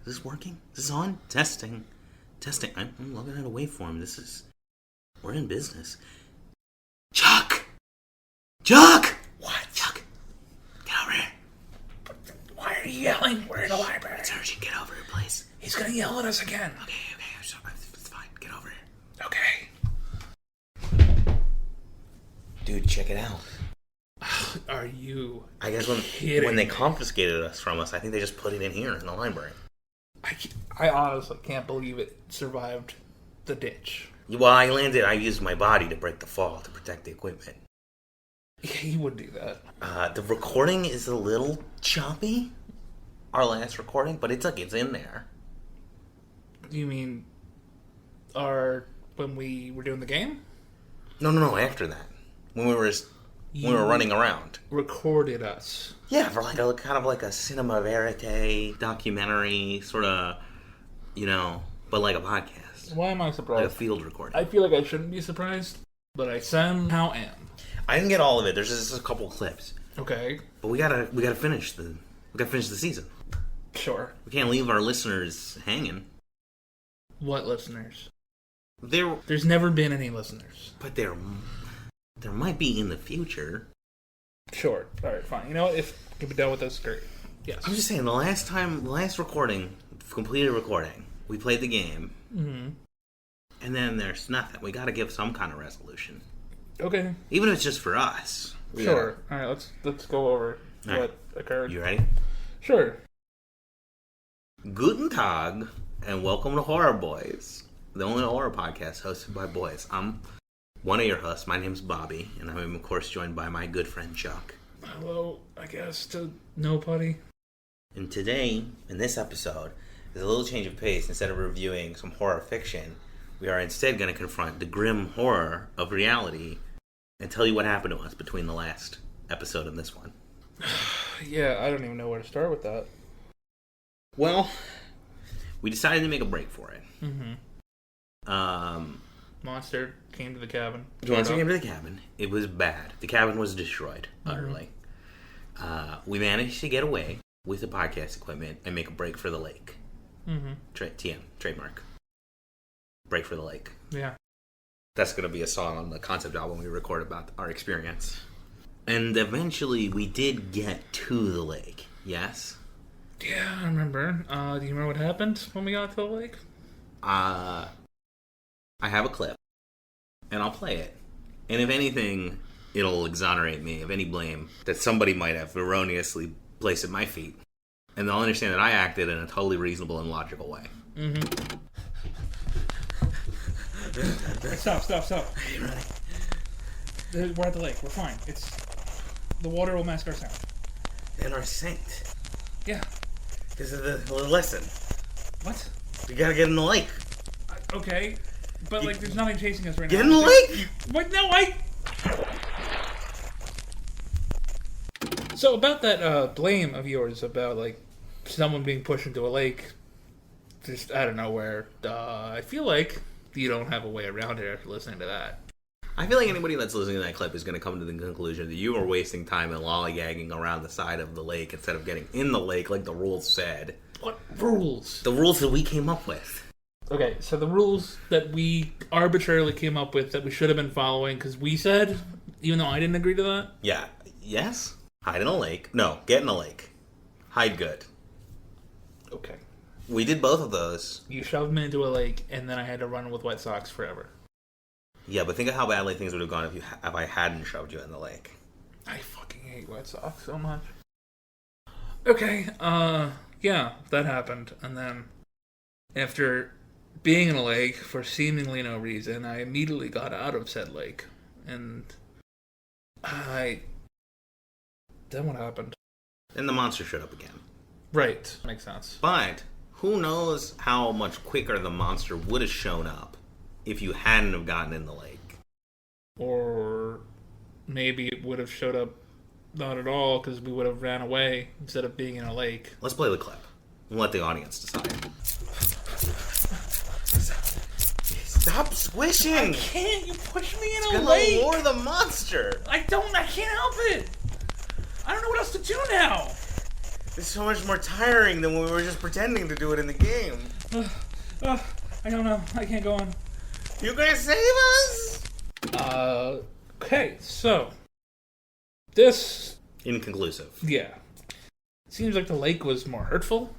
Is this working? Is this on? Testing. I'm looking at a waveform. We're in business. Chuck! What? Chuck! Get over here. Why are you yelling? We're in the library. It's urgent. Get over here, please. He's gonna yell at us again. Okay. It's fine. Get over here. Okay. Dude, check it out. Are you I guess kidding when they me? confiscated us from us, I think they just put it in here in the library. I honestly can't believe it survived the ditch. Well, I used my body to break the fall to protect the equipment. Yeah, you would do that. The recording is a little choppy. Our last recording, but it's in there. You mean when we were doing the game? No, after that. When we were running around. Recorded us. Yeah, for like a cinema verite documentary, sort of, but like a podcast. Why am I surprised? Like a field recording. I feel like I shouldn't be surprised, but I somehow am. I didn't get all of it. There's just a couple clips. Okay. But we gotta finish the season. Sure. We can't leave our listeners hanging. What listeners? There's never been any listeners. But there might be in the future. Sure. All right, fine. You know what? If we can be done with this, great. Yes. I'm just saying, the last recording, completed recording, we played the game. Mm-hmm. And then there's nothing. We got to give some kind of resolution. Okay. Even if it's just for us. Sure. All right, let's go over what occurred. You ready? Sure. Guten Tag, and welcome to Horror Boyz, the only horror podcast hosted by boys. I'm one of your hosts. My name's Bobby, and I'm, of course, joined by my good friend Chuck. Hello, I guess, to nobody. And today, in this episode, there's a little change of pace. Instead of reviewing some horror fiction, we are instead going to confront the grim horror of reality and tell you what happened to us between the last episode and this one. Yeah, I don't even know where to start with that. Well, we decided to make a break for it. Mm-hmm. Monster came to the cabin. Monster came to the cabin. It was bad. The cabin was destroyed, utterly. We managed to get away with the podcast equipment and make a break for the lake. Mm-hmm. TM, trademark. Break for the lake. Yeah. That's going to be a song on the concept album we record about our experience. And eventually we did get to the lake. Yes? Yeah, I remember. Do you remember what happened when we got to the lake? I have a clip. And I'll play it. And if anything, it'll exonerate me of any blame that somebody might have erroneously placed at my feet. And they'll understand that I acted in a totally reasonable and logical way. Mm-hmm. Stop. Are you ready? We're at the lake. We're fine. The water will mask our sound. And our saint. Yeah. Because of the lesson. What? We gotta get in the lake. Okay. But, there's nothing chasing us right now. Get in the lake! What? No, So, about that blame of yours about, someone being pushed into a lake just out of nowhere, I feel like you don't have a way around it after listening to that. I feel like anybody that's listening to that clip is going to come to the conclusion that you were wasting time and lollygagging around the side of the lake instead of getting in the lake like the rules said. What rules? The rules that we came up with. Okay, so the rules that we arbitrarily came up with that we should have been following because we said, even though I didn't agree to that? Yeah. Yes? Hide in a lake. No, get in a lake. Hide good. Okay. We did both of those. You shoved me into a lake, and then I had to run with wet socks forever. Yeah, but think of how badly things would have gone if I hadn't shoved you in the lake. I fucking hate wet socks so much. Okay, yeah, that happened. And then, after being in a lake for seemingly no reason, I immediately got out of said lake. And then what happened? Then the monster showed up again. Right. Makes sense. But who knows how much quicker the monster would have shown up if you hadn't have gotten in the lake. Or maybe it would have showed up not at all because we would have ran away instead of being in a lake. Let's play the clip and let the audience decide. Stop squishing! I can't! You push me in It's a lake! It's gonna lure the monster! I can't help it! I don't know what else to do now! It's so much more tiring than when we were just pretending to do it in the game. I don't know. I can't go on. You gonna save us? Okay, so this Inconclusive. yeah. Seems like the lake was more hurtful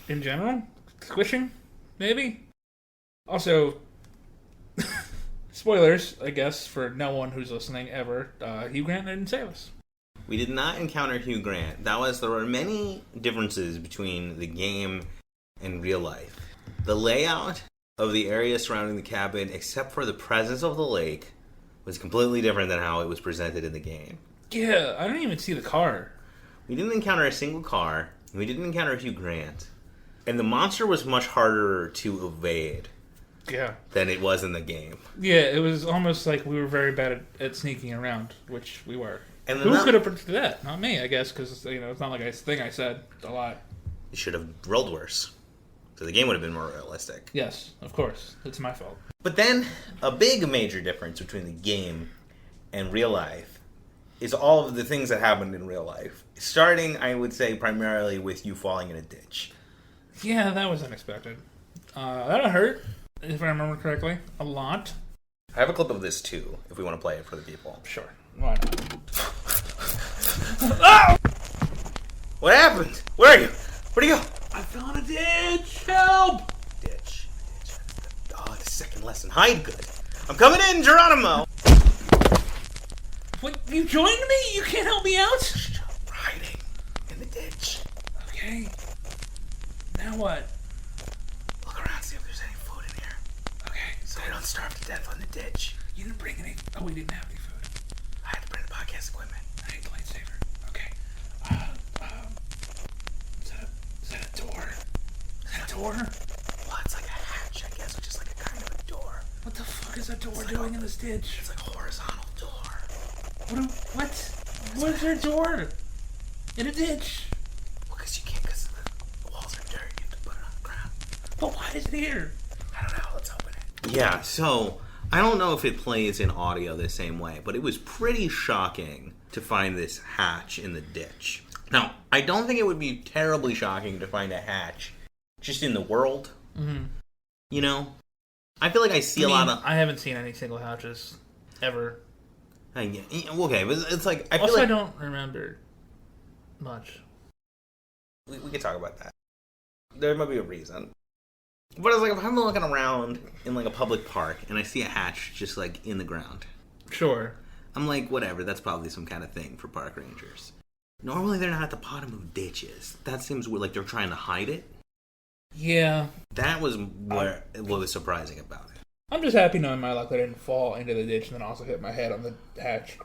in general. Squishing, maybe. Also, spoilers, I guess, for no one who's listening ever. Hugh Grant didn't save us. We did not encounter Hugh Grant. There were many differences between the game and real life. The layout of the area surrounding the cabin, except for the presence of the lake, was completely different than how it was presented in the game. Yeah, I didn't even see the car. We didn't encounter a single car. We didn't encounter Hugh Grant. And the monster was much harder to evade than it was in the game. Yeah, it was almost like we were very bad at sneaking around, which we were. And who could have predicted that? Not me, I guess, because it's not like a thing I said a lot. You should have rolled worse. So the game would have been more realistic. Yes, of course. It's my fault. But then, a big major difference between the game and real life is all of the things that happened in real life. Starting, I would say, primarily with you falling in a ditch. Yeah, that was unexpected. That hurt, if I remember correctly, a lot. I have a clip of this, too, if we want to play it for the people. Sure. Why not? Oh! What happened? Where are you? Where'd you go? I fell in a ditch! Help! Ditch. Oh, the second lesson. Hide good. I'm coming in, Geronimo! What? You joined me? You can't help me out? Shh, we're hiding in the ditch. Okay. Now what? Look around, see if there's any food in here. Okay. So we don't starve to death on the ditch. You didn't bring any... Oh, we didn't have any food. I had to bring the podcast equipment. I need the lightsaber. Okay. Is that a door? Is that a door? Well, it's like a hatch, I guess, which is like a kind of a door. What the fuck is that door doing in this ditch? It's like a horizontal door. What? What is there a door? In a ditch? Well, because you can't, because the walls are dirty. You have to put it on the ground. But why is it here? I don't know. Let's open it. Yeah, so I don't know if it plays in audio the same way, but it was pretty shocking to find this hatch in the ditch. Now, I don't think it would be terribly shocking to find a hatch just in the world. Mm-hmm. You know? I feel like I see a lot of... I haven't seen any single hatches ever. Okay, but it's like... I feel also, like... I don't remember much. We could talk about that. There might be a reason. But it's like, if I'm looking around in like a public park and I see a hatch just like in the ground. Sure. I'm like, whatever, that's probably some kind of thing for park rangers. Normally they're not at the bottom of ditches. That seems like they're trying to hide it. Yeah. That was what was surprising about it. I'm just happy knowing my luck that I didn't fall into the ditch and then also hit my head on the hatch.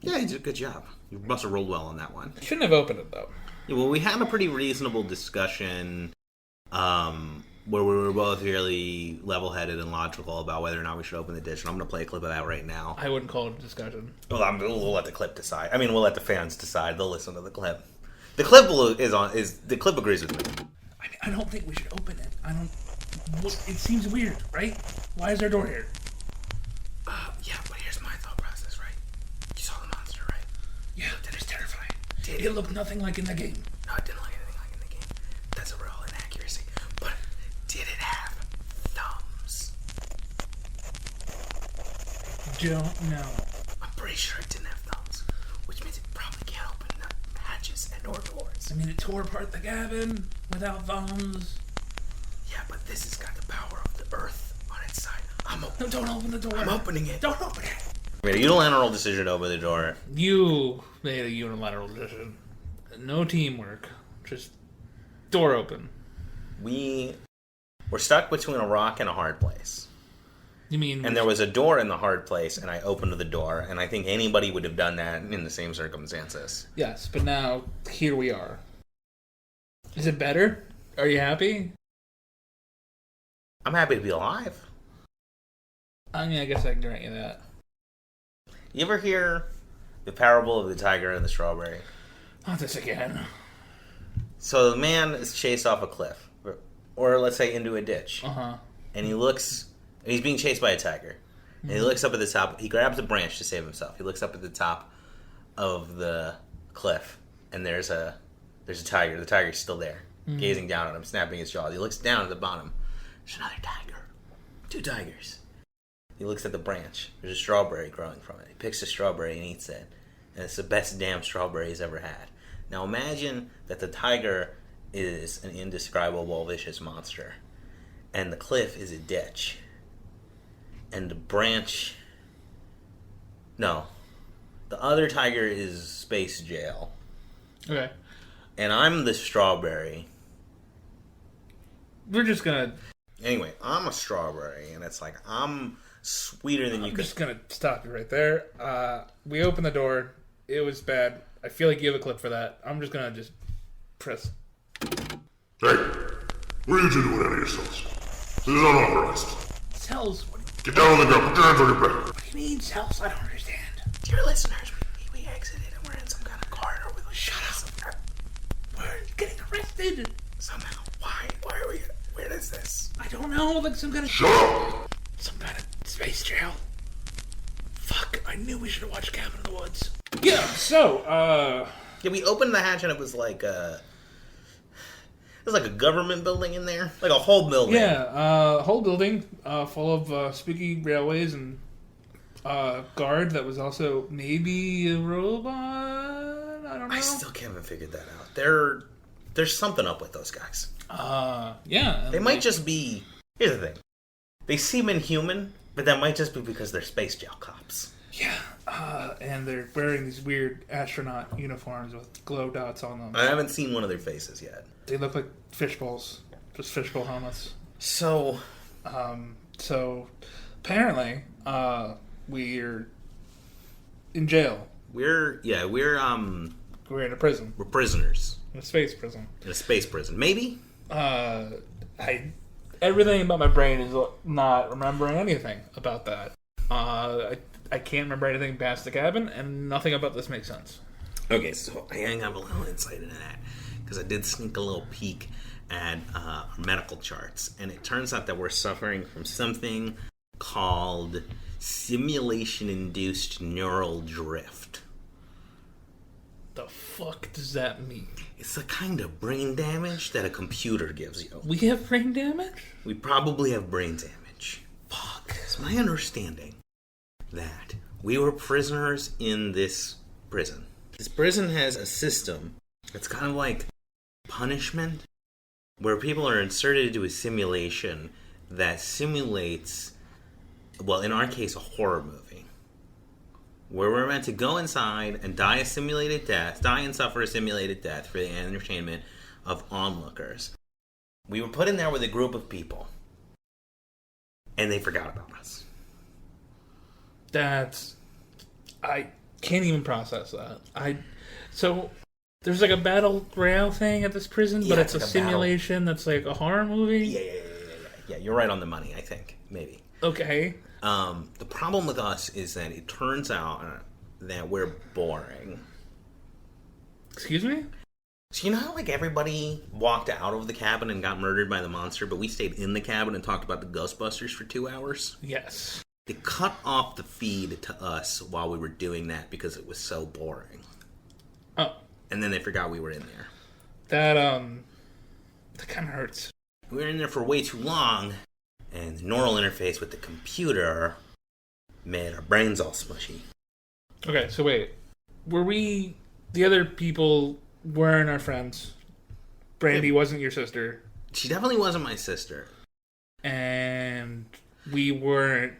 Yeah, you did a good job. You must have rolled well on that one. Shouldn't have opened it, though. Yeah, well, we had a pretty reasonable discussion where we were both really level-headed and logical about whether or not we should open the ditch, and I'm going to play a clip of that right now. I wouldn't call it a discussion. Well, we'll let the clip decide. I mean, we'll let the fans decide. They'll listen to the clip. The clip the clip agrees with me. I don't think we should open it. It seems weird, right? Why is there a door here? Yeah, but here's my thought process, right? You saw the monster, right? Yeah, that is terrifying. It looked nothing like in the game. No, it didn't look anything like in the game. That's a real inaccuracy. But did it have thumbs? Don't know. I'm pretty sure it didn't have thumbs, which means it probably can't open the hatches and or doors. I mean, it tore apart the cabin without thumbs. Yeah, but this has got the power of the earth on its side. No, don't open the door. I'm opening it. Don't open it. Made a unilateral decision to open the door. You made a unilateral decision. No teamwork. Just door open. We were stuck between a rock and a hard place. You mean... And there was a door in the hard place, and I opened the door, and I think anybody would have done that in the same circumstances. Yes, but now, here we are. Is it better? Are you happy? I'm happy to be alive. I mean, I guess I can grant you that. You ever hear the parable of the tiger and the strawberry? Not this again. So the man is chased off a cliff, or let's say into a ditch. Uh-huh. And he's being chased by a tiger. And he looks up at the top, he grabs a branch to save himself. He looks up at the top of the cliff, and there's a There's a tiger. The tiger's still there, gazing down at him, snapping his jaws. He looks down at the bottom. There's another tiger. 2 tigers. He looks at the branch. There's a strawberry growing from it. He picks a strawberry and eats it. And it's the best damn strawberry he's ever had. Now imagine that the tiger is an indescribable, vicious monster. And the cliff is a ditch. And the branch... No. The other tiger is space jail. Okay. And I'm the strawberry. We're just gonna... Anyway, I'm a strawberry, and it's like, I'm sweeter than you could... I'm just gonna stop you right there. We opened the door. It was bad. I feel like you have a clip for that. I'm just gonna press. Hey, what are you two doing out of your cells? This is unauthorized. Cells? Get down on the ground. Put your hands on your back. What do you mean cells? I don't understand. Dear listeners, we exited and we're in some kind of corridor with a... Shut up. We're getting arrested. Somehow. Why? Why are we... Where is this? I don't know. Like some kind of... Shut up! Some kind of space jail. Fuck. I knew we should have watched Cabin in the Woods. Yeah, so, Yeah, we opened the hatch and it was like a... There's like a government building in there. Like a whole building. Yeah, whole building full of spooky railways and guard that was also maybe a robot? I don't know. I still haven't figured that out. There's something up with those guys. Yeah. They might just be... Here's the thing. They seem inhuman, but that might just be because they're space jail cops. Yeah, and they're wearing these weird astronaut uniforms with glow dots on them. I haven't seen one of their faces yet. They look like fishbowls. Just fishbowl helmets. So apparently, we're in jail. We're We're in a prison. we're prisoners. In a space prison. In a space prison. Maybe? Everything about my brain is not remembering anything about that. I can't remember anything past the cabin, and nothing about this makes sense. Okay, so I have a little insight into that. Because I did sneak a little peek at our medical charts. And it turns out that we're suffering from something called simulation-induced neural drift. The fuck does that mean? It's the kind of brain damage that a computer gives you. We have brain damage? We probably have brain damage. Fuck. It's my understanding that we were prisoners in this prison. This prison has a system that's kind of like punishment, where people are inserted into a simulation that simulates, well, in our case, a horror movie. Where we're meant to go inside and die and suffer a simulated death for the entertainment of onlookers. We were put in there with a group of people, and they forgot about us. I can't even process that. So there's like a battle royale thing at this prison, but it's like a simulation that's like a horror movie? Yeah, you're right on the money, I think. Maybe. Okay. The problem with us is that it turns out that we're boring. Excuse me? So you know how like everybody walked out of the cabin and got murdered by the monster, but we stayed in the cabin and talked about the Ghostbusters for 2 hours? Yes. They cut off the feed to us while we were doing that because it was so boring. Oh. And then they forgot we were in there. That kind of hurts. We were in there for way too long, and the neural interface with the computer made our brains all smushy. Okay, so wait. Were we... The other people weren't our friends. Brandy wasn't your sister. She definitely wasn't my sister. And we weren't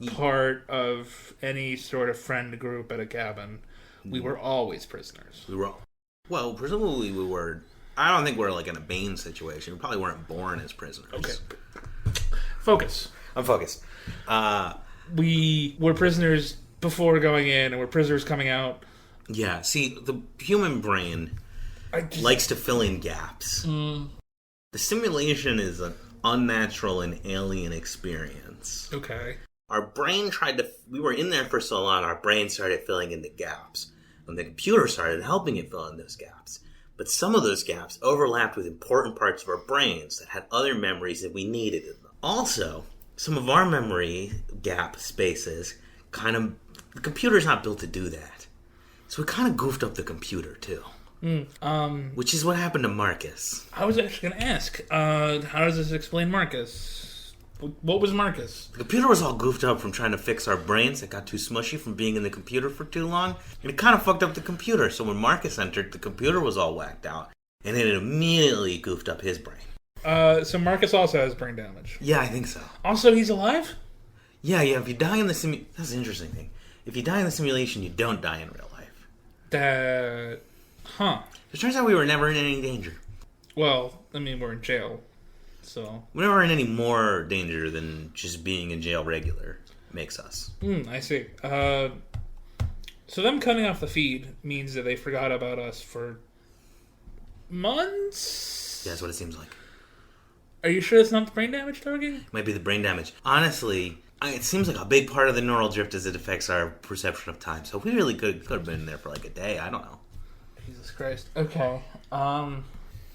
part of any sort of friend group at a cabin. We were always prisoners. Well, presumably we were... I don't think we're like in a Bane situation. We probably weren't born as prisoners. Okay. Focus. I'm focused. We were prisoners before going in, and we're prisoners coming out. Yeah, see, the human brain likes to fill in gaps. The simulation is an unnatural and alien experience. Okay. Our brain we were in there for so long, our brain started filling in the gaps. And the computer started helping it fill in those gaps. But some of those gaps overlapped with important parts of our brains that had other memories that we needed in them. Also, some of our memory gap spaces the computer's not built to do that. So we kind of goofed up the computer, too. Which is what happened to Marcus. I was actually going to ask, how does this explain Marcus? What was Marcus? The computer was all goofed up from trying to fix our brains. It got too smushy from being in the computer for too long. And it kind of fucked up the computer. So when Marcus entered, the computer was all whacked out. And it immediately goofed up his brain. So Marcus also has brain damage. Yeah, I think so. Also, he's alive? Yeah, if you die in the simulation... That's an interesting thing. If you die in the simulation, you don't die in real life. It turns out we were never in any danger. Well, I mean, we're in jail, so... We're never in any more danger than just being in jail regular makes us. I see. So them cutting off the feed means that they forgot about us for months? Yeah, that's what it seems like. Are you sure it's not the brain damage talking? It might be the brain damage. Honestly, it seems like a big part of the neural drift is it affects our perception of time. So we really could have been there for like a day. I don't know. Jesus Christ. Okay.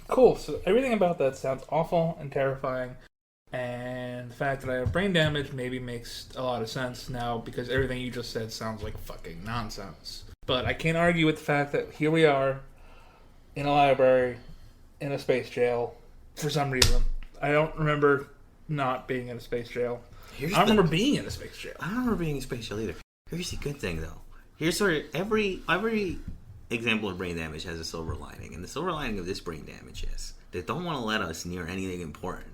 Cool. So everything about that sounds awful and terrifying. And the fact that I have brain damage maybe makes a lot of sense now because everything you just said sounds like fucking nonsense. But I can't argue with the fact that here we are in a library in a space jail for some reason. I don't remember not being in a space jail. I don't remember being in a space jail. I don't remember being in a space jail either. Here's the good thing, though. Here's sort of every example of brain damage has a silver lining. And the silver lining of this brain damage is they don't want to let us near anything important.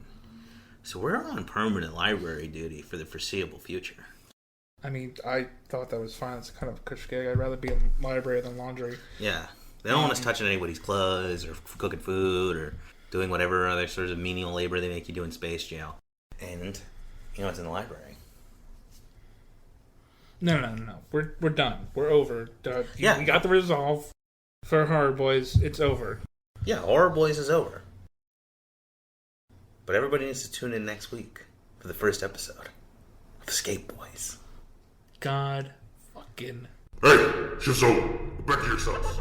So we're on permanent library duty for the foreseeable future. I mean, I thought that was fine. It's kind of a cush gig. I'd rather be in library than laundry. Yeah. They don't want us touching anybody's clothes or cooking food or doing whatever other sorts of menial labor they make you do in space jail. And, it's in the library. No. We're done. We're over. Yeah. We got the resolve for Horror Boyz. It's over. Yeah, Horror Boyz is over. But everybody needs to tune in next week for the first episode of Escape Boys. God fucking... Hey, shit's over. Back to yourselves.